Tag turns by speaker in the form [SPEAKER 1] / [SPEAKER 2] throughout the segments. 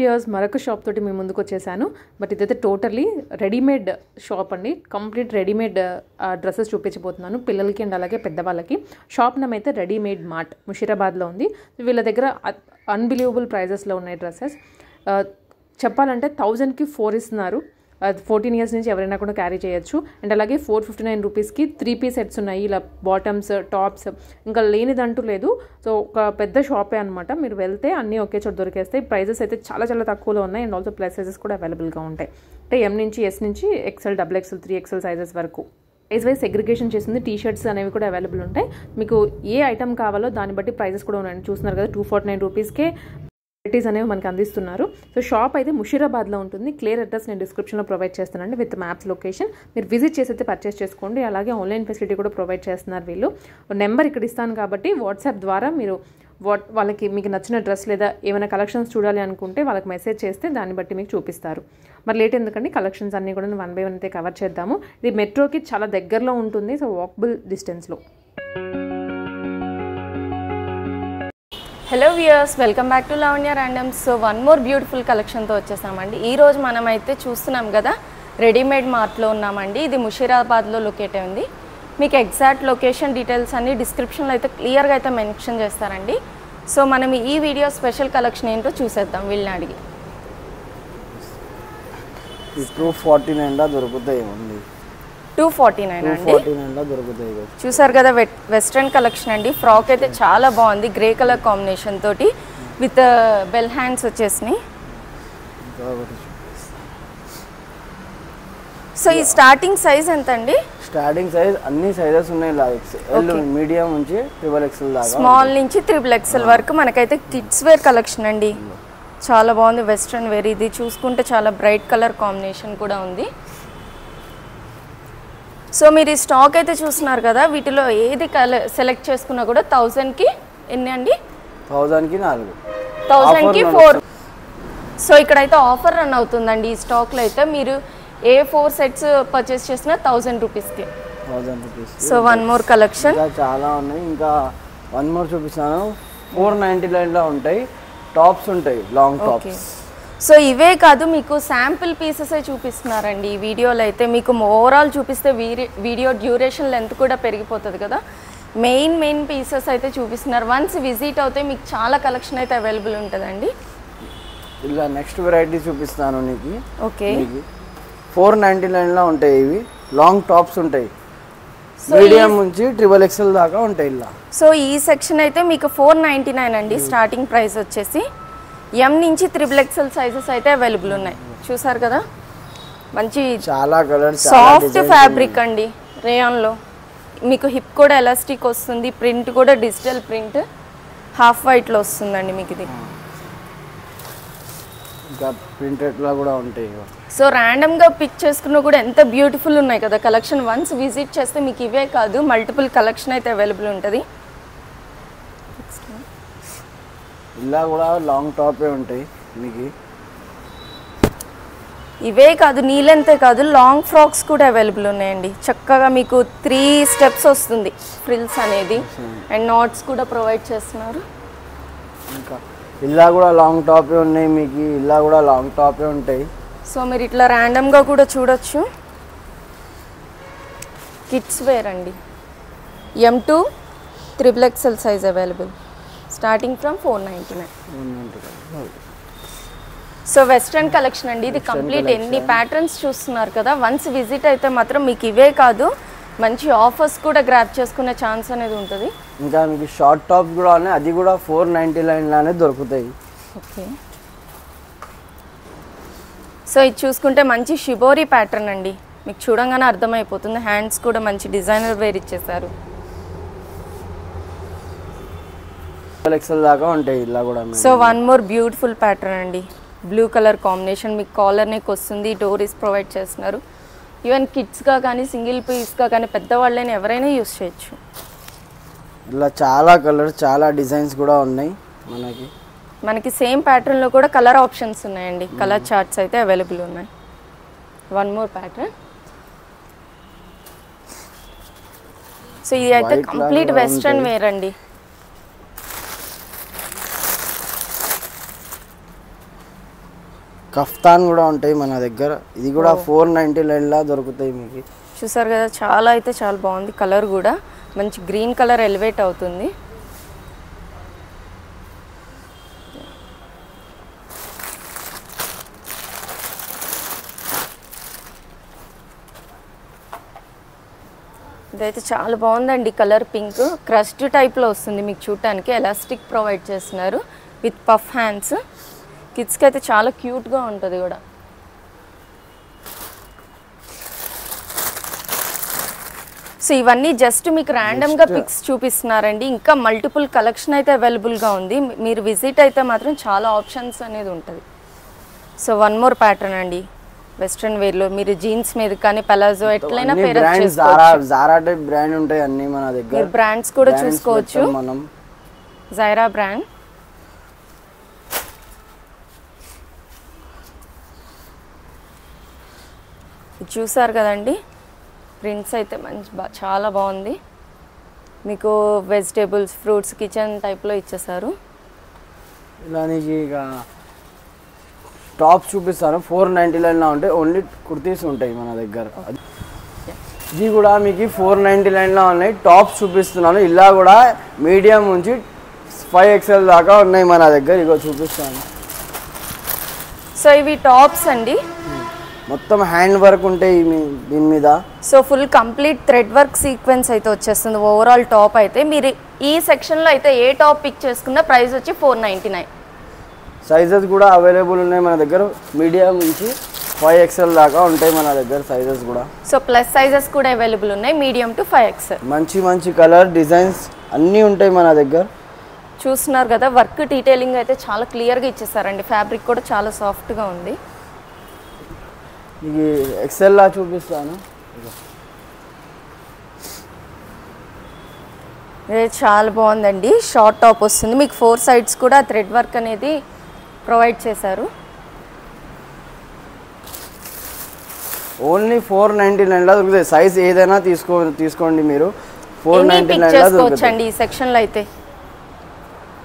[SPEAKER 1] Years మరొక shop తోటి మేము ముందుకు వచ్చేసాను. బట్ ఇదైతే టోటల్లీ రెడీమేడ్ షాప్ అండి. కంప్లీట్ రెడీమేడ్ డ్రెస్సెస్ చూపించబోతున్నాను పిల్లలకి అండ్ అలాగే పెద్దవాళ్ళకి. షాప్ నేమ్ అయితే రెడీమేడ్ మార్ట్ ముషీరాబాద్లో ఉంది. వీళ్ళ దగ్గర అన్బిలీవబుల్ ప్రైజెస్లో ఉన్నాయి డ్రెస్సెస్. చెప్పాలంటే 1000కి 4 ఇస్తున్నారు. 14 ఇయర్స్ నుంచి ఎవరైనా కూడా క్యారీ చేయొచ్చు. అండ్ అలాగే 459 రూపీస్కి 3 పీస్ సెట్స్ ఉన్నాయి. ఇలా బాటమ్స్, టాప్స్, ఇంకా లేనిదంటూ లేదు. సో ఒక పెద్ద షాపే అనమాట. మీరు వెళ్తే అన్నీ ఒకే చోట దొరికేస్తాయి. ప్రైజెస్ అయితే చాలా చాలా తక్కువలో ఉన్నాయి. అండ్ ఆల్సో ప్లస్ సైజెస్ కూడా అవైలబుల్గా ఉంటాయి. అంటే ఎం నుంచి ఎస్ నుంచి XL, XXL, 3XL సైజెస్ వరకు ప్రైస్ వైజ్ సెగ్రిగేషన్ చేసింది. టీ షర్ట్స్ అనేవి కూడా అవైలబుల్ ఉంటాయి. మీకు ఏ ఐటమ్ కావాలో దాన్ని బట్టి ప్రైజెస్ కూడా ఉన్నాయి. చూస్తున్నారు కదా 249 రూపీస్కే వెరైటీస్ అనేవి మనకు అందిస్తున్నారు. సో షాప్ అయితే ముషీరాబాద్లో ఉంటుంది. క్లియర్ అడ్రస్ నేను డిస్క్రిప్షన్లో ప్రొవైడ్ చేస్తానండి విత్ మ్యాప్స్ లొకేషన్. మీరు విజిట్ చేసి అయితే పర్చేస్ చేసుకోండి. అలాగే ఆన్లైన్ ఫెసిలిటీ కూడా ప్రొవైడ్ చేస్తున్నారు వీళ్ళు. నెంబర్ ఇక్కడ ఇస్తాను కాబట్టి వాట్సాప్ ద్వారా మీరు వాళ్ళకి మీకు నచ్చిన డ్రెస్ లేదా ఏమైనా కలెక్షన్స్ చూడాలి అనుకుంటే వాళ్ళకి మెసేజ్ చేస్తే దాన్ని బట్టి మీకు చూపిస్తారు. మరి లేట్ ఎందుకండి, కలెక్షన్స్ అన్నీ కూడా 1 by 1 అయితే కవర్ చేద్దాము. ఇది మెట్రోకి చాలా దగ్గరలో ఉంటుంది. సో వాకబుల్ డిస్టెన్స్లో.
[SPEAKER 2] Hello viewers, welcome back to Lavanya randoms. So one more beautiful కలెక్షన్తో వచ్చేసామండి. ఈరోజు మనమైతే చూస్తున్నాం కదా రెడీమేడ్ మార్ట్లో ఉన్నామండి. ఇది ముషీరాబాద్లో లొకేట్ ఉంది. మీకు ఎగ్జాక్ట్ లొకేషన్ డీటెయిల్స్ అన్ని డిస్క్రిప్షన్లో అయితే క్లియర్గా అయితే మెన్షన్ చేస్తారండి. సో మనం ఈ వీడియో స్పెషల్ కలెక్షన్ ఏంటో చూసేద్దాం వీళ్ళని అడిగి.
[SPEAKER 3] 249 దొరుకుతాయి అండి.
[SPEAKER 2] 249 అండి.
[SPEAKER 3] దొరుకుతాయి.
[SPEAKER 2] చూసారు కదా వెస్ట్రన్ కలెక్షన్ అండి. ఫ్రాక్ అయితే చాలా బాగుంది. గ్రే కలర్ కాంబినేషన్ తోటి విత్ బెల్ హ్యాండ్స్ వచ్చేసినాయి. సో ఈ స్టార్టింగ్ సైజ్ ఎంత అండి?
[SPEAKER 3] స్టార్టింగ్ సైజ్ అన్ని సైజెస్ ఉన్నాయి. ఎల్ మీడియం నుంచి XXL దాకా,
[SPEAKER 2] స్మాల్ నుంచి XXL వరకు మనకైతే కిడ్స్ వేర్ కలెక్షన్ అండి. చాలా బాగుంది వెస్ట్రన్ వేర్. ఇది చూసుకుంటే చాలా బ్రైట్ కలర్ కాంబినేషన్ కూడా ఉంది. సో మీరు ఈ స్టాక్ అయితే చూస్తున్నారు కదా, వీటిలో ఏది సెలెక్ట్ చేసుకున్నా కూడా 1000కి ఎన్ని అండి?
[SPEAKER 3] 1000కి 4,
[SPEAKER 2] 1000కి 4. సో ఇక్కడైతే ఆఫర్ రన్ అవుతుందండి. ఈ స్టాక్లో అయితే మీరు ఏ 4 సెట్స్ పర్చేస్ చేసినా 1000 రూపీస్కి.
[SPEAKER 3] 1000 rupees.
[SPEAKER 2] So one more collection
[SPEAKER 3] చాలా ఉన్నాయి. ఇంకా వన్ మోర్ చూపిస్తాను. 499లో ఉంటాయి. టాప్స్ ఉంటాయి, లాంగ్ టాప్స్.
[SPEAKER 2] సో ఇవే కాదు, మీకు శాంపిల్ పీసెస్ చూపిస్తున్నారండి ఈ వీడియోలో అయితే. మీకు ఓవరాల్ చూపిస్తే వీడియో డ్యూరేషన్ లెంత్ కూడా పెరిగిపోతుంది కదా. మెయిన్ పీసెస్ అయితే చూపిస్తున్నారు. వన్స్ విజిట్ అవుతే మీకు చాలా కలెక్షన్ అయితే అవైలబుల్ ఉంటుందండి.
[SPEAKER 3] ఇలా నెక్స్ట్ వెరైటీ చూపిస్తాను నీకు.
[SPEAKER 2] ఓకే,
[SPEAKER 3] 499లో ఉంటాయి. ఇవి లాంగ్ టాప్స్ ఉంటాయి. మీడియం నుంచి XXL దాకా ఉంటాయి ఇలా.
[SPEAKER 2] సో ఈ సెక్షన్ అయితే మీకు 499 అండి స్టార్టింగ్ ప్రైస్ వచ్చేసి. ఎం నుంచి XXL సైజెస్ అయితే అవైలబుల్ ఉన్నాయి. చూసారు కదా మంచి
[SPEAKER 3] చాలా కలర్స్,
[SPEAKER 2] సాఫ్ట్ ఫ్యాబ్రిక్ అండి. రేయాన్లో మీకు హిప్ కూడా ఎలాస్టిక్ వస్తుంది. ప్రింట్ కూడా డిజిటల్ ప్రింట్, హాఫ్ వైట్లో వస్తుందండి మీకు ఇది.
[SPEAKER 3] ఇంకా ప్రింటెడ్లో కూడా ఉంటాయి.
[SPEAKER 2] సో ర్యాండమ్గా పిక్ చేసుకున్నా కూడా ఎంత బ్యూటిఫుల్ ఉన్నాయి కదా కలెక్షన్. వన్స్ విజిట్ చేస్తే మీకు ఇవే కాదు మల్టిపుల్ కలెక్షన్ అయితే అవైలబుల్ ఉంటుంది.
[SPEAKER 3] ఇలా కూడా లాంగ్ టాపే ఉంటాయి మీకు.
[SPEAKER 2] ఇవే కాదు, నీ లెంతే కాదు, లాంగ్ ఫ్రాక్స్ కూడా అవైలబుల్ ఉన్నాయండి. చక్కగా మీకు 3 స్టెప్స్ వస్తుంది ఫ్రిల్స్ అనేది. అండ్ నాట్స్ కూడా ప్రొవైడ్ చేస్తున్నారు.
[SPEAKER 3] ఇంకా ఇలా కూడా లాంగ్ టాపే ఉన్నాయి మీకు. ఇలా కూడా లాంగ్ టాపే ఉంటాయి.
[SPEAKER 2] సో మీరు ఇట్లా ర్యాండమ్గా కూడా చూడొచ్చు. కిడ్స్ వేర్ అండి. M to XXL size available starting from 499. So western collection అండి ఇది కంప్లీట్. ఎన్ని ప్యాటర్న్స్ చూస్తున్నారు కదా. వన్స్ విజిట్ అయితే మాత్రం మీకు ఇవే కాదు మంచి ఆఫర్స్ కూడా గ్రాప్ చేసుకునే ఛాన్స్ అనేది ఉంటుంది.
[SPEAKER 3] ఇంకా మీకు షార్ట్ టాప్స్ కూడా ఉన్నాయి. అది కూడా 499లోనే దొరుకుతాయి.
[SPEAKER 2] ఓకే, సో ఇది చూసుకుంటే మంచి షిబోరి ప్యాటర్న్ అండి. మీకు చూడంగానే అర్థమైపోతుంది. హ్యాండ్స్ కూడా మంచి డిజైనర్ వేర్ ఇచ్చేసారు.
[SPEAKER 3] XXL దాకా ఉంటాయి ఇలా కూడా.
[SPEAKER 2] So one more beautiful pattern అండి. బ్లూ కలర్ కాంబినేషన్, మీకు కాలర్ నెక్ వస్తుంది. డోరీస్ ప్రొవైడ్ చేస్తున్నారు. ఈవెన్ కిడ్స్గా కానీ సింగిల్ పీస్గా కానీ పెద్దవాళ్ళైనా ఎవరైనా యూస్ చేయొచ్చు.
[SPEAKER 3] ఇలా చాలా కలర్స్, చాలా డిజైన్స్ కూడా ఉన్నాయి
[SPEAKER 2] మనకి సేమ్ ప్యాటర్న్లో కూడా కలర్ ఆప్షన్స్ ఉన్నాయండి. కలర్ చార్ట్స్ అయితే అవైలబుల్ ఉన్నాయి. One more pattern. సో ఇది అయితే కంప్లీట్ వెస్ట్రన్ వేర్ అండి.
[SPEAKER 3] కఫ్తాన్ కూడా ఉంటాయి మన దగ్గర. ఇది కూడా 499 దొరుకుతాయి మీకు.
[SPEAKER 2] చూసారు కదా, చాలా అయితే చాలా బాగుంది. కలర్ కూడా మంచి గ్రీన్ కలర్ ఎలివేట్ అవుతుంది. ఇదైతే చాలా బాగుందండి. కలర్ పింక్ క్రస్ట్ టైప్లో వస్తుంది మీకు చూడటానికి. ఎలాస్టిక్ ప్రొవైడ్ చేస్తున్నారు విత్ పఫ్ హ్యాండ్స్. కిడ్స్కి అయితే చాలా క్యూట్గా ఉంటుంది కూడా. సో ఇవన్నీ జస్ట్ మీకు ర్యాండమ్గా పిక్స్ చూపిస్తున్నారండి. ఇంకా మల్టిపుల్ కలెక్షన్ అయితే అవైలబుల్గా ఉంది. మీరు విజిట్ అయితే మాత్రం చాలా ఆప్షన్స్ అనేది ఉంటుంది. సో వన్ మోర్ ప్యాటర్న్ అండి వెస్ట్రన్ వేర్లో. మీరు జీన్స్ మీద కానీ పలాజో ఎట్లయినా పేర్ చేసుకోవచ్చు.
[SPEAKER 3] జారా టైప్ బ్రాండ్ ఉంటాయి అన్ని మన దగ్గర.
[SPEAKER 2] మీరు బ్రాండ్స్ కూడా చూసుకోవచ్చు.
[SPEAKER 3] మనం
[SPEAKER 2] జైరా బ్రాండ్. చూసారు కదండి, ప్రింట్స్ అయితే మంచి చాలా బాగుంది. మీకు వెజిటేబుల్స్ ఫ్రూట్స్ కిచెన్ టైప్లో ఇచ్చేసారు.
[SPEAKER 3] ఇలా నీకు ఇక టాప్స్ చూపిస్తాను. 499 ఉంటాయి. ఓన్లీ కుర్తీస్ ఉంటాయి మన దగ్గర. ఇది కూడా మీకు 499 ఉన్నాయి. టాప్స్ చూపిస్తున్నాను. ఇలా కూడా మీడియం నుంచి 5XL దాకా ఉన్నాయి మన దగ్గర. ఇగో చూపిస్తాను.
[SPEAKER 2] సో ఇవి టాప్స్ అండి.
[SPEAKER 3] మొత్తం హ్యాండ్ వర్క్ ఉంటాయి దీని మీద.
[SPEAKER 2] So full complete thread work sequence అయితే వచ్చేస్తుంది ఓవరాల్ టాప్ అయితే. మీరు ఈ సెక్షన్లో అయితే ఏ టాప్ పిక్ చేసుకున్న ప్రైస్ వచ్చి 499.
[SPEAKER 3] సైజెస్ కూడా అవైలబుల్ ఉన్నాయి మన దగ్గర. మీడియం నుంచి 5XL దాకా ఉంటాయి మన దగ్గర సైజెస్ కూడా.
[SPEAKER 2] సో ప్లస్ సైజెస్ కూడా అవైలబుల్ ఉన్నాయి, మీడియం టు 5XL.
[SPEAKER 3] మంచి మంచి కలర్ డిజైన్స్ అన్నీ ఉంటాయి మన దగ్గర.
[SPEAKER 2] చూస్తున్నారు కదా, వర్క్ డీటెయిలింగ్ అయితే చాలా క్లియర్గా ఇచ్చేసారండి. ఫ్యాబ్రిక్ కూడా చాలా సాఫ్ట్గా ఉంది.
[SPEAKER 3] ఇది ఎక్సెల్లా చూపిస్తాను.
[SPEAKER 2] ఇది చాలా బాగుందండి. షార్ట్ టాప్ వస్తుంది మీకు. 4 సైడ్స్ కూడా థ్రెడ్ వర్క్ అనేది ప్రొవైడ్ చేశారు.
[SPEAKER 3] ఓన్లీ 499 దొరుకుతాయి. సైజ్ ఏదైనా తీసుకోండి మీరు. 499
[SPEAKER 2] చేసుకోవచ్చండి ఈ సెక్షన్లో అయితే.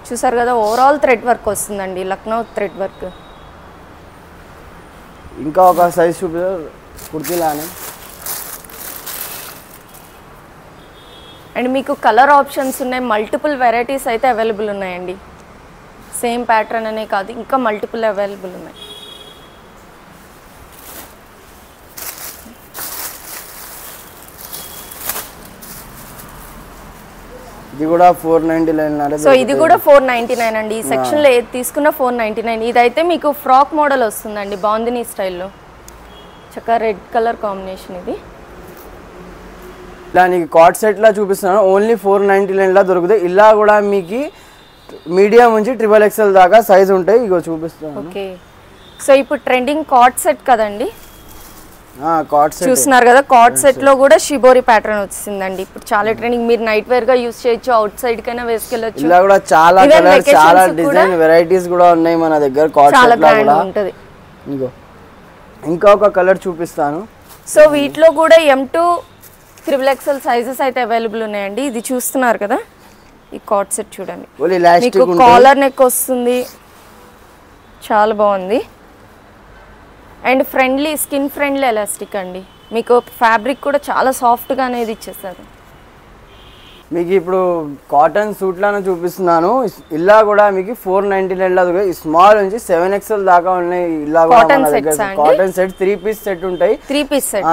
[SPEAKER 2] చూసారు కదా, ఓవరాల్ థ్రెడ్ వర్క్ వస్తుందండి, లక్నో థ్రెడ్ వర్క్.
[SPEAKER 3] ఇంకా ఒక సైజ్ చూపిస్తారు కుర్తీలానే.
[SPEAKER 2] అండ్ మీకు కలర్ ఆప్షన్స్ ఉన్నాయి. మల్టిపుల్ వెరైటీస్ అయితే అవైలబుల్ ఉన్నాయండి. సేమ్ ప్యాటర్న్ అనే కాదు, ఇంకా మల్టిపుల్ అవైలబుల్ ఉన్నాయి.
[SPEAKER 3] ఇది కూడా 499.
[SPEAKER 2] సో ఇది కూడా 499 అండి. ఈ సెక్షన్లో ఏది తీసుకున్నా 499. ఇదైతే మీకు ఫ్రాక్ మోడల్ వస్తుందండి, బాందినీ స్టైల్లో. చక్కగా రెడ్ కలర్ కాంబినేషన్. ఇది
[SPEAKER 3] ఇలా నీకు కార్డ్ సెట్లా చూపిస్తున్నాను. ఓన్లీ 499 దొరుకుతాయి. ఇలా కూడా మీకు మీడియం నుంచి XXL దాకా సైజ్ ఉంటాయి. ఇగో చూపిస్తాను.
[SPEAKER 2] ఓకే. సో ఇప్పుడు ట్రెండింగ్ కార్డ్ సెట్ కదండి,
[SPEAKER 3] కార్డ్ సెట్
[SPEAKER 2] చూస్తున్నారు కదా. కార్డ్ సెట్ లో కూడా షిబోరి ప్యాటర్న్ వచ్చిందండి. ఇప్పుడు చాలా ట్రెండింగ్. మీరు నైట్ వేర్ గా యూస్ చేయొచ్చు, అవుట్ సైడ్ కైనా వేసుకెళ్ళొచ్చు.
[SPEAKER 3] ఇలా కూడా చాలా కలర్, చాలా డిజైన్ వెరైటీస్ కూడా ఉన్నాయి మన దగ్గర. కార్డ్ సెట్ లో కూడా
[SPEAKER 2] ఉంటది.
[SPEAKER 3] ఇంకో ఇంకా ఒక కలర్ చూపిస్తాను.
[SPEAKER 2] సో వీటిలో కూడా M2 XXL సైజెస్ అయితే అవైలబుల్ ఉన్నాయండి. ఇది చూస్తున్నారు కదా, ఈ కార్డ్ సెట్ చూడండి. మీకు కాలర్ నెక్ వస్తుంది, చాలా బాగుంది. And friendly, skin friendly elastic అండి. మీకు ఫ్యాబ్రిక్ కూడా చాలా సాఫ్ట్గా అనేది ఇచ్చేస్తారు.
[SPEAKER 3] మీకు ఇప్పుడు కాటన్ సూట్లను చూపిస్తున్నాను. ఇలా కూడా మీకు 499 స్మాల్ నుంచి 7XL దాకా ఉన్నాయి. ఇలా
[SPEAKER 2] కాటన్
[SPEAKER 3] సెట్ 3 పీస్ సెట్ ఉంటాయి.
[SPEAKER 2] 3 పీస్ సెట్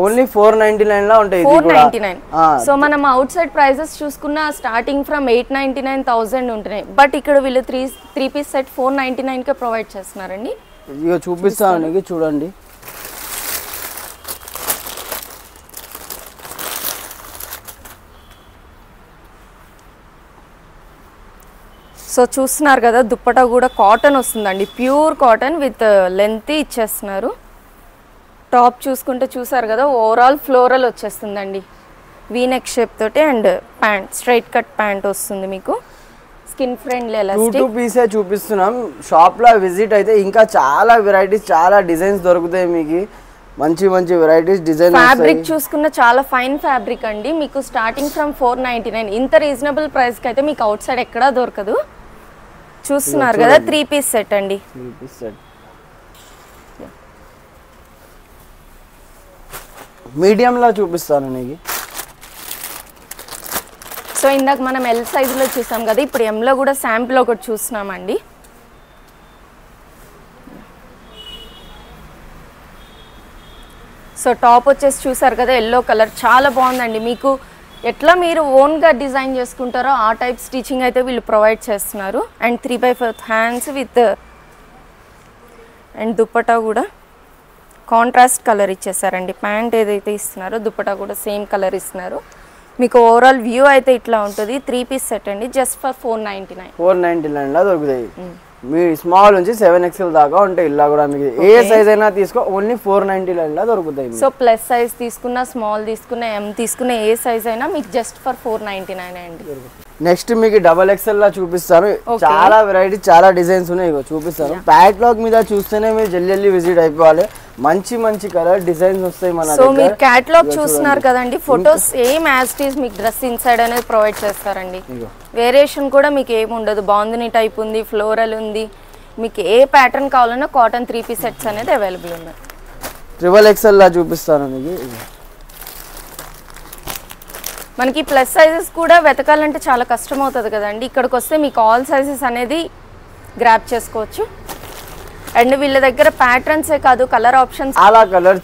[SPEAKER 3] ఓన్లీ 499 ఉంటాయి.
[SPEAKER 2] 499. సో మనం అవుట్ సైడ్ ప్రైసెస్ చూసుకున్న స్టార్టింగ్ ఫ్రమ్ 899 1000 ఉంటున్నాయి. బట్ ఇక్కడ వీళ్ళు 3 పీస్ సెట్ 499 కే ప్రొవైడ్ చేస్తున్నారండి.
[SPEAKER 3] ఇక చూపిస్తాను నీకు, చూడండి.
[SPEAKER 2] సో చూస్తున్నారు కదా, దుప్పటా కూడా కాటన్ వస్తుందండి, ప్యూర్ కాటన్ విత్ లెంత్ ఇచ్చేస్తున్నారు. టాప్ చూసుకుంటే చూసారు కదా, ఓవరాల్ ఫ్లోరల్ వచ్చేస్తుందండి వీనెక్ షేప్ తోటి. And pant straight cut pant వస్తుంది మీకు. Skin friendly elastic.
[SPEAKER 3] 2 పీసే చూపిస్తున్నాం. షాప్లో విజిట్ అయితే ఇంకా చాలా వెరైటీస్, చాలా డిజైన్స్ దొరుకుతాయి మీకు. మంచి మంచి వెరైటీస్ డిజైన్.
[SPEAKER 2] ఫ్యాబ్రిక్ చూసుకున్న చాలా ఫైన్ ఫ్యాబ్రిక్ అండి. మీకు స్టార్టింగ్ ఫ్రమ్ 499. ఇంత రీజనబుల్ ప్రైస్కి అయితే మీకు అవుట్ సైడ్ ఎక్కడా దొరకదు. చూస్తున్నారు కదా, 3 పీస్ సెట్ అండి.
[SPEAKER 3] 3 పీస్ సెట్ మీడియంలో చూపిస్తాను నీకు.
[SPEAKER 2] సో ఇందాక మనం ఎల్ సైజులో చూసాం కదా, ఇప్పుడు ఎంలో కూడా శాంపుల్ ఒకటి చూస్తున్నామండి. సో టాప్ వచ్చేసి చూసారు కదా, ఎల్లో కలర్ చాలా బాగుందండి. మీకు ఎట్లా మీరు ఓన్గా డిజైన్ చేసుకుంటారో ఆ టైప్ స్టిచ్చింగ్ అయితే వీళ్ళు ప్రొవైడ్ చేస్తున్నారు. And 3/4 hands with and dupatta కూడా కాంట్రాస్ట్ కలర్ ఇచ్చేసారండి. ప్యాంట్ ఏదైతే ఇస్తున్నారో దుప్పటా కూడా సేమ్ కలర్ ఇస్తున్నారు. మీకు ఓవరాల్ వ్యూ అయితే ఇట్లా ఉంటుంది. 3 పీస్ సెట్ అండి, జస్ట్ ఫర్ 499.
[SPEAKER 3] 499 దొరుకుతాయి. మీ స్మాల్ నుంచి 7XL దాకా ఉంటాయి. ఇలా కూడా మీకు ఏ సైజ్ అయినా తీసుకో, ఓన్లీ 499 దొరుకుతాయి.
[SPEAKER 2] సో ప్లస్ సైజ్ తీసుకున్నా, స్మాల్ తీసుకున్నా, ఎం తీసుకున్నా, ఏ సైజ్ అయినా మీకు జస్ట్ ఫర్ 499 అండి.
[SPEAKER 3] నెక్స్ట్ మీకు XXL లా చూపిస్తాను. చాలా వెరైటీ, చాలా డిజైన్స్ ఉన్నాయి, ఇగో చూపిస్తాను. క్యాటలాగ్ మీద చూస్తేనే మీరు జల్దీ విజిట్ అయిపోవాలి. మంచి మంచి కలర్ డిజైన్స్ వస్తాయి మన
[SPEAKER 2] దగ్గర. సో మీరు క్యాటలాగ్ చూస్తున్నారు కదండి, photos same as it is మీకు డ్రెస్ ఇన్సైడ్ అనేది ప్రొవైడ్ చేస్తారండి. వేరియేషన్ కూడా మీకు ఏమి ఉండదు. బాందిని టైప్ ఉంది, ఫ్లోరల్ ఉంది, మీకు ఏ ప్యాటర్న్ కావాలన్నా కాటన్ 3 పీస్ సెట్స్ అనేది అవైలబుల్ ఉన్నాయి.
[SPEAKER 3] XXL లా చూపిస్తాను మీకు.
[SPEAKER 2] మనకి ప్లస్ సైజెస్ కూడా వెతకాలంటే చాలా కష్టం అవుతుంది కదండి. ఇక్కడికి వస్తే మీకు ఆల్ సైజెస్ అనేది గ్రాప్ చేసుకోవచ్చు. అండ్ వీళ్ళ దగ్గర ప్యాటర్న్సే కాదు, కలర్ ఆప్షన్స్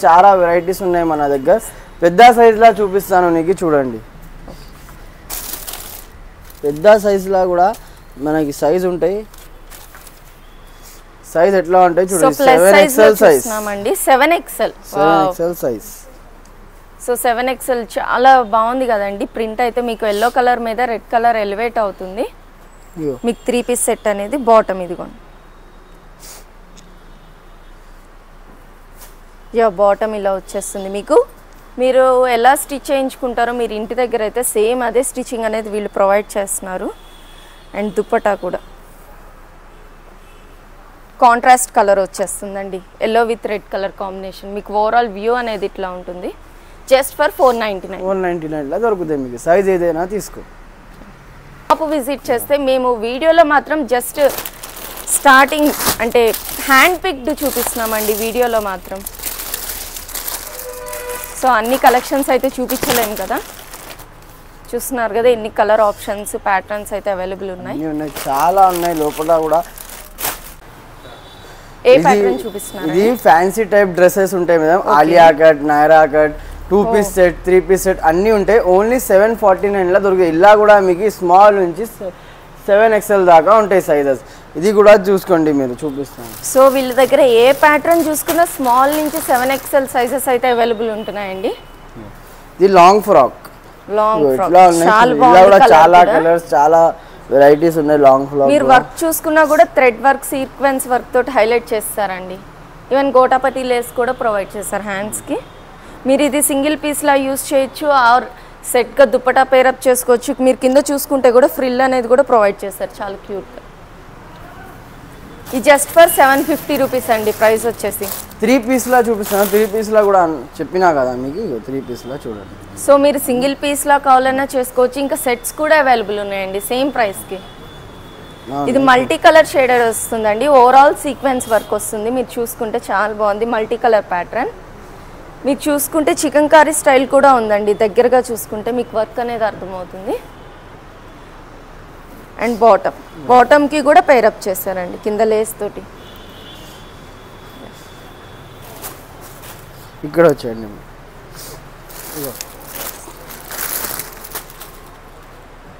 [SPEAKER 3] చాలా వెరైటీస్ ఉన్నాయి మన దగ్గర. పెద్ద సైజ్ లా చూపిస్తాను నీకు, చూడండి. పెద్ద సైజ్ లా కూడా మనకి సైజ్ ఉంటాయి. సైజ్ ఎట్లా ఉంటాయి చూడండి. 7XL size. 7XL size.
[SPEAKER 2] So 7XL చాలా బాగుంది కదండి. ప్రింట్ అయితే మీకు ఎల్లో కలర్ మీద రెడ్ కలర్ ఎలివేట్ అవుతుంది. మీకు 3 పీస్ సెట్ అనేది బాటమ్ ఇదిగోండి. బాటమ్ ఇలా వచ్చేస్తుంది. మీకు మీరు ఎలా స్టిచ్ చేయించుకుంటారో మీరు ఇంటి దగ్గర అయితే సేమ్ అదే స్టిచ్చింగ్ అనేది వీళ్ళు ప్రొవైడ్ చేస్తున్నారు. అండ్ దుప్పటా కూడా కాంట్రాస్ట్ కలర్ వచ్చేస్తుందండి, yellow with red colour combination. మీకు ఓవరాల్ వ్యూ అనేది ఇట్లా ఉంటుంది. జస్ట్ ఫర్ 499
[SPEAKER 3] దొరుకుతాయి. మీకు సైజ్ ఏదైనా తీసుకో.
[SPEAKER 2] షాప్ విజిట్ చేస్తే మేము వీడియోలో మాత్రం జస్ట్ స్టార్టింగ్ అంటే హ్యాండ్ పిక్డ్ చూపిస్తున్నామండి వీడియోలో మాత్రం. సో అన్ని కలెక్షన్స్ అయితే చూపించలేము కదా. చూస్తున్నారు కదా ఎన్ని కలర్ ఆప్షన్స్, ప్యాటర్న్స్ అయితే అవైలబుల్ ఉన్నాయి.
[SPEAKER 3] చాలా ఉన్నాయి. లోపల కూడా
[SPEAKER 2] ఏ ప్యాటర్న్ చూపిస్తున్నారు?
[SPEAKER 3] ఇది ఫ్యాన్సీ టైప్ డ్రెస్సెస్ ఉంటాయి madam. Alia cut, Naira cut, 2 piece set, 3 piece set అన్నీ ఉంటాయి. ఓన్లీ 749 దొరుకుతాయి. ఇలా కూడా మీకు స్మాల్ నుంచి 7XL దాకా ఉంటాయి సైజెస్. ఇది కూడా చూసుకోండి, మీరు చూపిస్తాను.
[SPEAKER 2] సో వీళ్ళ దగ్గర ఏ ప్యాటర్న్ చూసుకున్నా స్మాల్ నుంచి 7XL సైజెస్ అయితే అవైలబుల్ ఉంటున్నాయండి.
[SPEAKER 3] ఇది లాంగ్ ఫ్రాక్. చాలా కలర్స్, చాలా వెరైటీస్ ఉన్నాయి. లాంగ్ ఫ్రాక్
[SPEAKER 2] మీరు వర్క్ చూసుకున్నా కూడా థ్రెడ్ వర్క్, సీక్వెన్స్ వర్క్ తోటి హైలైట్ చేస్తారండి. ఈవెన్ గోటాపతి లేస్ కూడా ప్రొవైడ్ చేస్తారు హ్యాండ్స్ కి. మీరు ఇది సింగిల్ పీస్ లా యూస్ చేయొచ్చు, ఆర్ సెట్ గా దుప్పటా పేరప్ చేసుకోవచ్చు. మీరు కింద చూసుకుంటే కూడా ఫ్రిల్ అనేది కూడా ప్రొవైడ్ చేస్తారు, చాలా క్యూట్ గా. ఇది జస్ట్ ఫర్ 750 రూపీస్ అండి ప్రైస్ వచ్చేసి.
[SPEAKER 3] 3 పీస్ లా చూపిస్తాను. 3 పీస్ లా కూడా చెప్పినా కదా మీకు, 3 పీస్ లా చూడండి.
[SPEAKER 2] సో మీరు సింగిల్ పీస్ లా కావాలన్నా చేసుకోవచ్చు. ఇంకా సెట్స్ కూడా అవైలబుల్ ఉన్నాయండి సేమ్ ప్రైస్ కి. ఇది మల్టీ కలర్ షేడెడ్ వస్తుందండి. ఓవరాల్ సీక్వెన్స్ వర్క్ వస్తుంది. మీరు చూసుకుంటే చాలా బాగుంది, మల్టీ కలర్ ప్యాటర్న్. మీరు చూసుకుంటే చికెన్ కర్రీ స్టైల్ కూడా ఉందండి. దగ్గరగా చూసుకుంటే మీకు వర్క్ అనేది అర్థమవుతుంది. అండ్ బాటమ్కి కూడా పేరప్ చేశారండి కింద లేస్ తోటి.
[SPEAKER 3] ఇక్కడ వచ్చేయండి.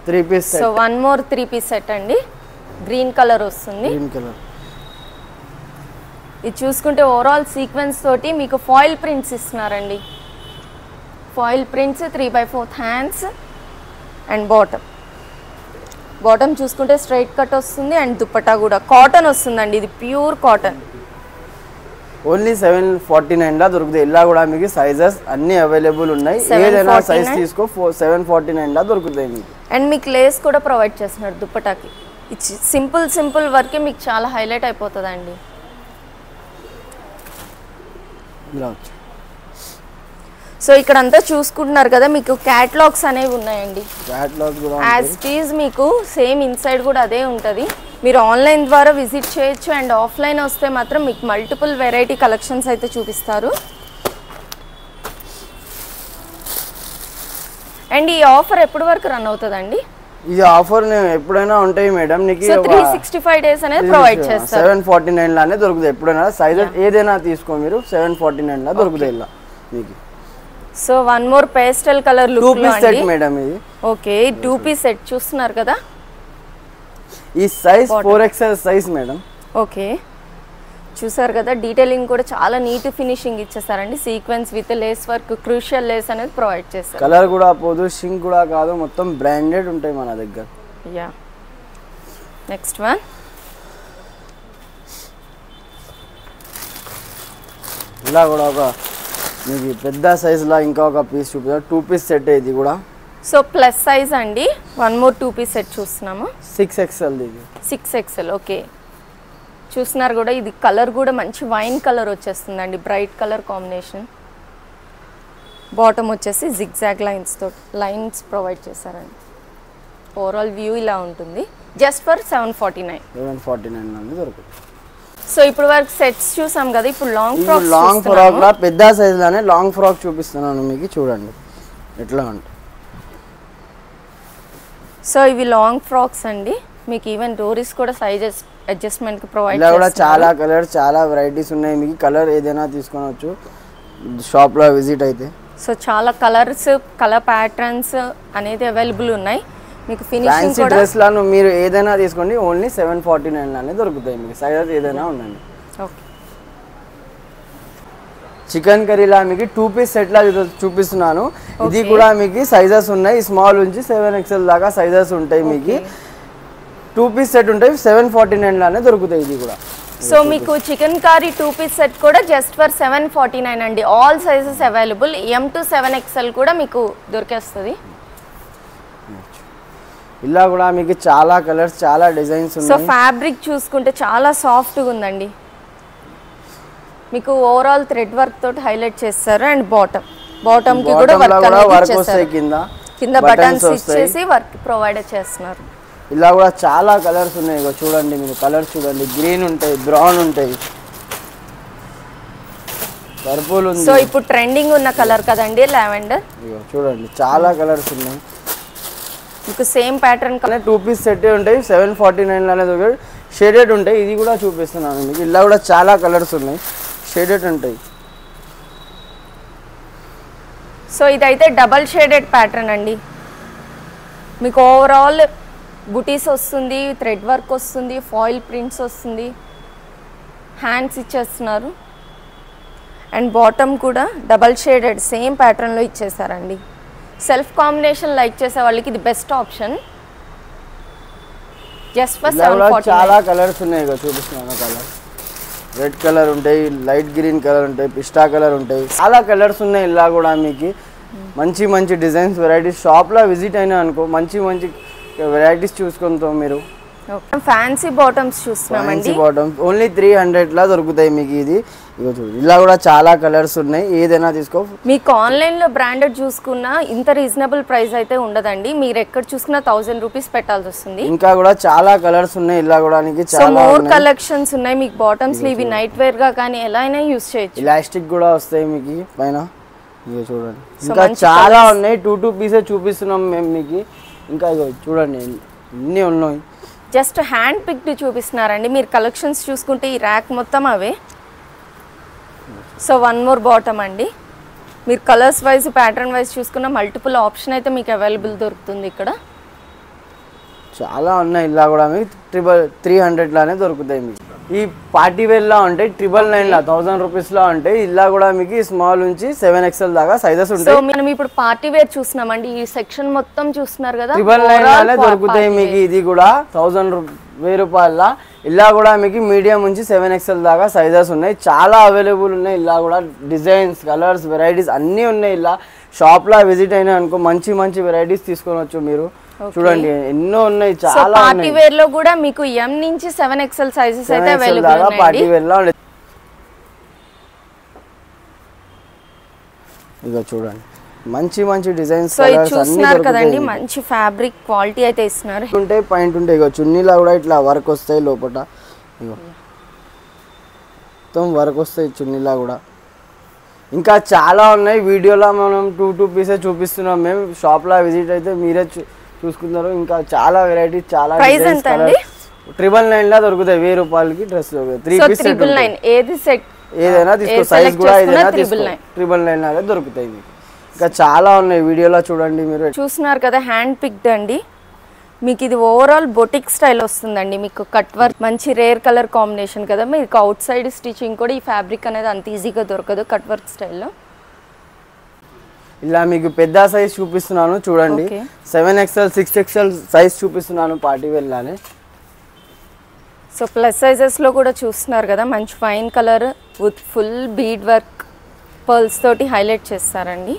[SPEAKER 3] Three piece.
[SPEAKER 2] So one more 3 piece set అండి. గ్రీన్ కలర్ వస్తుంది.
[SPEAKER 3] Green colour.
[SPEAKER 2] ఇది చూసుకుంటే ఓవరాల్ సీక్వెన్స్ తోటి మీకు ఫాయిల్ ప్రింట్స్ ఇస్తున్నారండి. Foil prints, 3/4 hands and bottom చూసుకుంటే స్ట్రైట్ కట్ వస్తుంది. అండ్ దుప్పటా కూడా కాటన్ వస్తుందండి. ఇది ప్యూర్ కాటన్.
[SPEAKER 3] ఓన్లీ 749 లా దొరుకుతాయి. ఇలా కూడా మీకు సైజెస్ అన్ని అవైలబుల్ ఉన్నాయి. ఏదైనా సైజ్ తీసుకో, 749 లా దొరుకుతాయి మీకు.
[SPEAKER 2] అండ్ మీకు లేస్ కూడా ప్రొవైడ్ చేస్తున్నారు దుప్పటాకి. సింపుల్ వర్కే మీకు చాలా హైలైట్ అయిపోతుందండి. సో ఇక్కడ అంతా చూసుకుంటున్నారు కదా, మీకు క్యాటలాగ్స్ అనేవి ఉన్నాయండి. యాజ్ ఇట్ ఈజ్ మీకు సేమ్ ఇన్సైడ్ కూడా అదే ఉంటుంది. మీరు ఆన్లైన్ ద్వారా విజిట్ చేయొచ్చు. అండ్ ఆఫ్లైన్ వస్తే మాత్రం మీకు మల్టిపుల్ వెరైటీ కలెక్షన్స్ అయితే చూపిస్తారు. అండ్ ఈ ఆఫర్ ఎప్పటి వరకు రన్ అవుతుందండి?
[SPEAKER 3] ఈ ఆఫర్ ఎప్పుడైనా ఉంటాయి మేడం. నీకు
[SPEAKER 2] 365 డేస్ అనేది ప్రొవైడ్ చేస్తారు.
[SPEAKER 3] 749 లానే దొరుకుతాయి. ఎప్పుడైనా సైజ్ ఏదైనా తీసుకో మీరు 749 లా దొరుకుతాయి ఇలా మీకు.
[SPEAKER 2] So one more pastel colour look లో
[SPEAKER 3] 2 పీస్ సెట్ మేడం ఇది.
[SPEAKER 2] ఓకే 2 పీస్ సెట్ చూస్తున్నారు కదా.
[SPEAKER 3] ఈ size 4XL size madam.
[SPEAKER 2] Okay చూసారు కదా, డీటెయిలింగ్ కూడా చాలా నీట్ ఫినిషింగ్ ఇచ్చేసారండి. Sequence with lace work, crucial lace అనేది ప్రొవైడ్ చేస్తారు.
[SPEAKER 3] కలర్ కూడా పోదు, షింక్ కూడా కాదు, మొత్తం బ్రాండెడ్ ఉంటాయి మన దగ్గర.
[SPEAKER 2] Yeah next one.
[SPEAKER 3] ఇలా కూడా ఒక మీకు పెద్ద సైజులో ఇంకా ఒక పీస్ చూపిస్తారు. 2 పీస్ సెట్ ఇది కూడా.
[SPEAKER 2] సో ప్లస్ సైజ్ అండి. వన్ మోర్ 2 పీస్ సెట్ చూస్తున్నాము.
[SPEAKER 3] 6XL ఇది.
[SPEAKER 2] 6XL okay. చూస్తున్నారు కూడా, ఇది కలర్ కూడా మంచి వైన్ కలర్ వచ్చేస్తుందండి, బ్రైట్ కలర్ కాంబినేషన్. బాటమ్ వచ్చేసి జిగ్జాగ్ లైన్స్ ప్రొవైడ్ చేశారండి. ఓవరాల్ వ్యూ ఇలా ఉంటుంది. జస్ట్ ఫర్ 749
[SPEAKER 3] దొరుకుతుంది.
[SPEAKER 2] సో ఇప్పుడు వరకు సెట్స్ చూసాం కదా, ఇప్పుడు లాంగ్
[SPEAKER 3] ఫ్రాక్ లా పెద్ద సైజ్ లానే లాంగ్ ఫ్రాక్ చూపిస్తున్నాను మీకు. చూడండి ఎట్లా ఉంటుంది.
[SPEAKER 2] సో ఇవి లాంగ్ ఫ్రాక్స్ అండి. మీకు ఈవెన్ డోరీస్ కూడా సైజెస్ అడ్జస్ట్మెంట్ కి ప్రొవైడ్
[SPEAKER 3] చేస్తారు. ఇలా కూడా చాలా కలర్స్, చాలా వెరైటీస్ ఉన్నాయి. మీకు కలర్ ఏదైనా తీసుకోవచ్చు షాప్ లో విజిట్ అయితే.
[SPEAKER 2] సో చాలా కలర్స్, కలర్ ప్యాటర్న్స్ అనేది అవైలబుల్ ఉన్నాయి. మీకు ఫినిషింగ్ కూడా
[SPEAKER 3] డ్రెస్ లను మీరు ఏదైనా తీసుకోండి, ఓన్లీ 749 లానే దొరుకుతాయి మీకు. సైజెస్ ఏదైనా ఉండండి.
[SPEAKER 2] ఓకే
[SPEAKER 3] చికెన్ కర్రీలా మీకు 2 పీస్ సెట్ లా చూపిస్తున్నాను. ఇది కూడా మీకు సైజెస్ ఉన్నాయి. స్మాల్ నుంచి 7XL దాకా సైజెస్ ఉంటాయి మీకు. 2 పీస్ సెట్ ఉంటాయి. 749 లానే దొరుకుతాయి ఇది కూడా.
[SPEAKER 2] సో మీకు చికెన్ కర్రీ 2 పీస్ సెట్ కూడా జస్ట్ ఫర్ 749 అండి. All sizes available. M to 7XL కూడా మీకు దొరికేస్తుంది.
[SPEAKER 3] ఇలా కూడా మీకు చాలా కలర్స్, చాలా డిజైన్స్ ఉన్నాయి.
[SPEAKER 2] సో ఫ్యాబ్రిక్ చూసుకుంటే చాలా సాఫ్ట్ గా ఉందండి. మీకు ఓవరాల్ థ్రెడ్ వర్క్ తోటి హైలైట్ చేస్తారు. అండ్ బాటమ్ కి కూడా వర్క్
[SPEAKER 3] వస్తాయి.
[SPEAKER 2] కింద బటన్స్ ఇచ్చేసి వర్క్ ప్రొవైడ్ చేస్తున్నారు.
[SPEAKER 3] ఇలా కూడా చాలా కలర్స్ ఉన్నాయి. ఇగో చూడండి, మీరు కలర్స్ చూడండి. గ్రీన్ ఉంటాయి, బ్రౌన్ ఉంటాయి, పర్పుల్ ఉంది.
[SPEAKER 2] సో ఇప్పుడు ట్రెండింగ్ ఉన్న కలర్ కదండి లావెండర్.
[SPEAKER 3] ఇగో చూడండి చాలా కలర్స్ ఉన్నాయి.
[SPEAKER 2] మీకు same pattern colour
[SPEAKER 3] 2 piece set ఉంటాయి. 749 లానే దొరుకుతాయి. షేడెడ్ ఉంటాయి. ఇది కూడా చూపిస్తున్నాను మీకు. ఇలా కూడా చాలా కలర్స్ ఉన్నాయి, షేడెడ్ ఉంటాయి.
[SPEAKER 2] సో ఇదైతే డబల్ షేడెడ్ ప్యాటర్న్ అండి. మీకు ఓవరాల్ బుటీస్ వస్తుంది, థ్రెడ్ వర్క్ వస్తుంది, ఫాయిల్ ప్రింట్స్ వస్తుంది, హ్యాండ్స్ ఇచ్చేస్తున్నారు. అండ్ బాటమ్ కూడా డబల్ షేడెడ్ సేమ్ ప్యాటర్న్లో ఇచ్చేసారండి. సెల్ఫ్ కాంబినేషన్ లైక్ చేసే వాళ్ళకి ఇది బెస్ట్ ఆప్షన్. Just for 749.
[SPEAKER 3] చాలా కలర్స్ ఉన్నాయి. ఇక చూపిస్తున్నాను. కలర్ రెడ్ కలర్ ఉంటాయి, లైట్ గ్రీన్ కలర్ ఉంటాయి, పిస్టా కలర్ ఉంటాయి. చాలా కలర్స్ ఉన్నాయి. ఇలా కూడా మీకు మంచి మంచి డిజైన్స్, వెరైటీస్. షాప్లో విజిట్ అయినా అనుకో, మంచి మంచి వెరైటీస్ చూసుకుంటాం మీరు.
[SPEAKER 2] ఫ్యాన్సీ బాటమ్స్ చూస్తున్నామండి.
[SPEAKER 3] బాటమ్స్ ఓన్లీ 300 లా దొరుకుతాయి మీకు. ఇది ఇగో చూడు, ఇలా కూడా చాలా కలర్స్ ఉన్నాయి. ఏదైనా తీసుకో.
[SPEAKER 2] మీకు ఆన్లైన్ లో బ్రాండెడ్ చూసుకున్నా ఇంత రీజనబుల్ ప్రైస్ అయితే ఉండదండి. మీరు ఎక్కడ చూసుకున్నా 1000 రూపీస్ పెట్టాల్సి వస్తుంది.
[SPEAKER 3] ఇంకా కూడా చాలా కలర్స్ ఉన్నాయి. ఇలా కూడా చాలా
[SPEAKER 2] మోర్ కలెక్షన్స్ ఉన్నాయి మీకు. బాటమ్స్ ఇవి నైట్ వేర్ గా కానీ ఎలా అయినా యూస్ చేయొచ్చు.
[SPEAKER 3] ఎలాస్టిక్ కూడా వస్తాయి మీకు పైన. ఇగో చూడండి, ఇంకా చాలా ఉన్నాయి. 2 పీసెస్ చూపిస్తున్నాం మేము మీకు. ఇంకా ఇగో చూడండి ఇన్ని ఉన్నాయి.
[SPEAKER 2] జస్ట్ హ్యాండ్ పిక్డ్ చూపిస్తున్నారండి. మీరు కలెక్షన్స్ చూసుకుంటే ఈ ర్యాక్ మొత్తం అవే. సో వన్ మోర్ బాటమ్ అండి. మీరు కలర్స్ వైజ్, ప్యాటర్న్ వైజ్ చూసుకున్న మల్టిపుల్ ఆప్షన్ అయితే మీకు అవైలబుల్ దొరుకుతుంది ఇక్కడ.
[SPEAKER 3] చాలా ఉన్నాయి. ఇలా కూడా మీకు 300 లానే దొరుకుతాయి మీకు. ఈ పార్టీ వేర్ లా ఉంటాయి, 999 లా 1000 రూపీస్ లా ఉంటాయి. ఇలా కూడా మీకు స్మాల్ నుంచి 7XL దాకా సైజెస్ ఉంటాయి.
[SPEAKER 2] సో మనం ఇప్పుడు పార్టీ వేర్ చూస్తున్నామండి. ఈ సెక్షన్ మొత్తం చూస్తున్నారు కదా,
[SPEAKER 3] 999 లానే దొరుకుతాయి మీకు. ఇది కూడా 1000 రూపాయల. ఇలా కూడా మీకు మీడియం నుంచి 7XL దాకా సైజెస్ ఉన్నాయి. చాలా అవైలబుల్ ఉన్నాయి. ఇలా కూడా డిజైన్స్, కలర్స్, వెరైటీస్ అన్నీ ఉన్నాయి. ఇలా షాప్లో విజిట్ అయినా అనుకో, మంచి మంచి వెరైటీస్ తీసుకోవచ్చు మీరు. చూడండి ఎన్నో ఉన్నాయి, చాలా
[SPEAKER 2] పార్టీ వేర్ లో కూడా మీకు M నుంచి 7XL సైజెస్ అయితే అవైలబుల్ ఉన్నాయి.
[SPEAKER 3] పార్టీ వేర్ లో ఇక చూడండి మంచి మంచి డిజైన్స్, కలర్స్ అన్ని
[SPEAKER 2] కదండి. మంచి ఫ్యాబ్రిక్ క్వాలిటీ అయితే ఇస్తున్నారు.
[SPEAKER 3] ఉంటాయి పాయింట్ ఉంటాయి. ఇక చున్నీలా కూడా ఇట్లా వర్క్ వస్తాయి లోపల. ఇగో మొత్తం వర్క్ వస్తాయి చున్నీలా కూడా. ఇంకా చాలా ఉన్నాయి. వీడియోలో మనం 2 పీసెస్ చూపిస్తున్నాం. మేము షాప్లో విజిట్ అయితే మీరే చూసుకున్నారు. ఇంకా చాలా వెరైటీ, చాలా
[SPEAKER 2] ప్రైస్ ఎంత అండి?
[SPEAKER 3] 999 దొరుకుతాయి. 1000 రూపాయలకి డ్రెస్ 3 పీస్ సెట్
[SPEAKER 2] 999 ఏది సెట్
[SPEAKER 3] ఏదైనా తీసుకో, సైజ్ కూడా ఏదైనా తీసుకో 999 లాగా దొరుకుతాయి మీకు. ఇంకా చాలా ఉన్నాయి, వీడియోలో చూడండి. మీరు
[SPEAKER 2] చూస్తున్నారు కదా, హ్యాండ్ పిక్డ్ అండి. మీకు ఇది ఓవరాల్ బొటిక్ స్టైల్ వస్తుందండి. మీకు కట్ వర్క్ మంచి రేర్ కలర్ కాంబినేషన్ కదా. మీకు అవుట్ సైడ్ స్టిచింగ్ కూడా ఈ ఫ్యాబ్రిక్ అనేది అంత ఈజీగా దొరకదు కట్ వర్క్ స్టైల్లో.
[SPEAKER 3] ఇలా మీకు పెద్ద సైజ్ చూపిస్తున్నాను చూడండి. 7XL 6XL సైజ్ చూపిస్తున్నాను పార్టీ వేర్ లానే.
[SPEAKER 2] సో ప్లస్ సైజెస్లో కూడా చూస్తున్నారు కదా, మంచి fine colour with full bead work pearls తోటి హైలైట్ చేస్తారండి.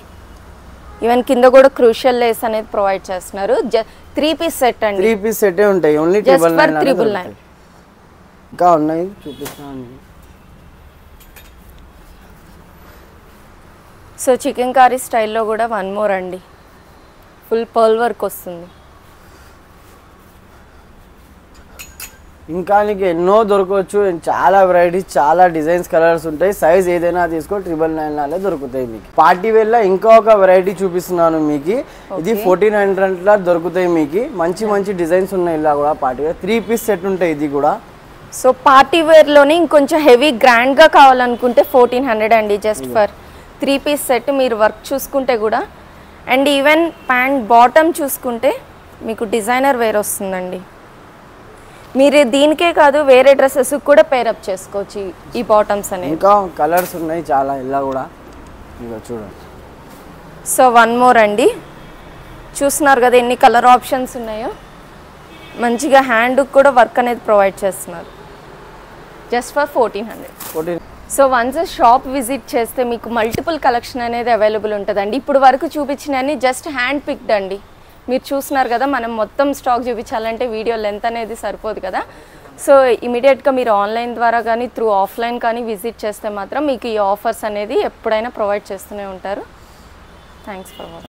[SPEAKER 2] ఈవెన్ కింద కూడా క్రూషియల్ లేస్ అనేది ప్రొవైడ్ చేస్తున్నారు. 3 పీస్ సెట్ అండి.
[SPEAKER 3] 3 పీస్ సెట్ ఉంటాయి. ఓన్లీ 999. ఇంకా ఉన్నాయి చూపిస్తాను.
[SPEAKER 2] సో చికెన్ కర్రీ స్టైల్లో కూడా 1 మోర్ అండి. ఫుల్ పర్ల్ వర్క్ వస్తుంది.
[SPEAKER 3] ఇంకా నీకు ఎన్నో దొరకవచ్చు. చాలా వెరైటీస్, చాలా డిజైన్స్, కలర్స్ ఉంటాయి. సైజ్ ఏదైనా తీసుకో 999 దొరుకుతాయి మీకు. పార్టీ వేర్లో ఇంకా ఒక వెరైటీ చూపిస్తున్నాను మీకు. ఇది 1400 దొరుకుతాయి మీకు. మంచి మంచి డిజైన్స్ ఉన్నాయి. ఇలా కూడా పార్టీ వేర్ 3 పీస్ సెట్ ఉంటాయి ఇది కూడా.
[SPEAKER 2] సో పార్టీ వేర్లోనే ఇంకొంచెం హెవీ గ్రాండ్గా కావాలనుకుంటే 1400 అండి జస్ట్ ఫర్ 3 పీస్ సెట్. మీరు వర్క్ చూసుకుంటే కూడా అండ్ ఈవెన్ ప్యాంట్ బాటమ్ చూసుకుంటే మీకు డిజైనర్ వేర్ వస్తుందండి. మీరు దీనికే కాదు వేరే డ్రెస్సెస్ కూడా పేరప్ చేసుకోవచ్చు ఈ బాటమ్స్ అనేవి.
[SPEAKER 3] ఇంకా కలర్స్ ఉన్నాయి చాలా. ఇలా కూడా ఇగో చూడండి.
[SPEAKER 2] సో 1 మోర్ అండి. చూస్తున్నారు కదా ఎన్ని కలర్ ఆప్షన్స్ ఉన్నాయో. మంచిగా హ్యాండ్ కూడా వర్క్ అనేది ప్రొవైడ్ చేస్తున్నారు just for 1400. So once shop visit చేస్తే మీకు మల్టిపుల్ కలెక్షన్ అనేది అవైలబుల్ ఉంటుందండి. ఇప్పుడు వరకు చూపించినవి జస్ట్ హ్యాండ్ పిక్డ్ అండి. మీరు చూస్తున్నారు కదా, మనం మొత్తం స్టాక్ చూపించాలంటే వీడియో లెంత్ అనేది సరిపోదు కదా. సో ఇమీడియట్గా మీరు ఆన్లైన్ ద్వారా కానీ త్రూ ఆఫ్లైన్ కానీ విజిట్ చేస్తే మాత్రం మీకు ఈ ఆఫర్స్ అనేది ఎప్పుడైనా ప్రొవైడ్ చేస్తూనే ఉంటారు. Thanks for watching.